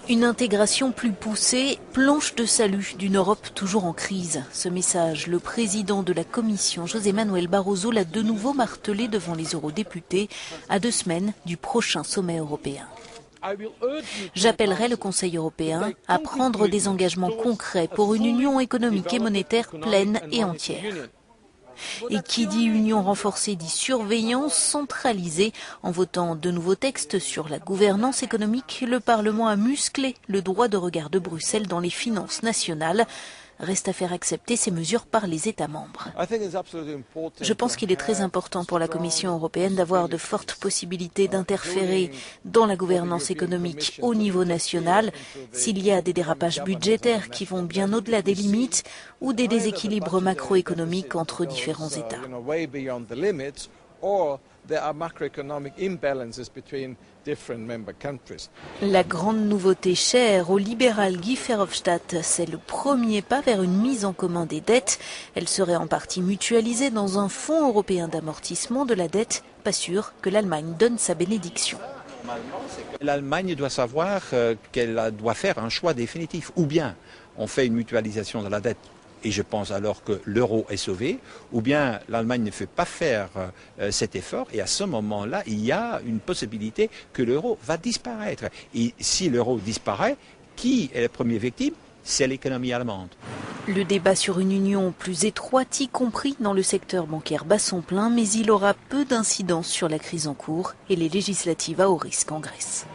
Une intégration plus poussée, planche de salut d'une Europe toujours en crise. Ce message, le président de la Commission, José Manuel Barroso, l'a de nouveau martelé devant les eurodéputés à 2 semaines du prochain sommet européen. J'appellerai le Conseil européen à prendre des engagements concrets pour une union économique et monétaire pleine et entière. Et qui dit union renforcée dit surveillance centralisée. En votant de nouveaux textes sur la gouvernance économique, le Parlement a musclé le droit de regard de Bruxelles dans les finances nationales. Reste à faire accepter ces mesures par les États membres. Je pense qu'il est très important pour la Commission européenne d'avoir de fortes possibilités d'interférer dans la gouvernance économique au niveau national s'il y a des dérapages budgétaires qui vont bien au-delà des limites ou des déséquilibres macroéconomiques entre différents États. La grande nouveauté chère au libéral Guy Verhofstadt, c'est le premier pas vers une mise en commun des dettes. Elle serait en partie mutualisée dans un fonds européen d'amortissement de la dette. Pas sûr que l'Allemagne donne sa bénédiction. L'Allemagne doit savoir qu'elle doit faire un choix définitif. Ou bien on fait une mutualisation de la dette, et je pense alors que l'euro est sauvé, ou bien l'Allemagne ne fait pas faire cet effort, et à ce moment-là, il y a une possibilité que l'euro va disparaître. Et si l'euro disparaît, qui est la première victime? C'est l'économie allemande. Le débat sur une union plus étroite, y compris dans le secteur bancaire, bat son plein, mais il aura peu d'incidence sur la crise en cours et les législatives à haut risque en Grèce.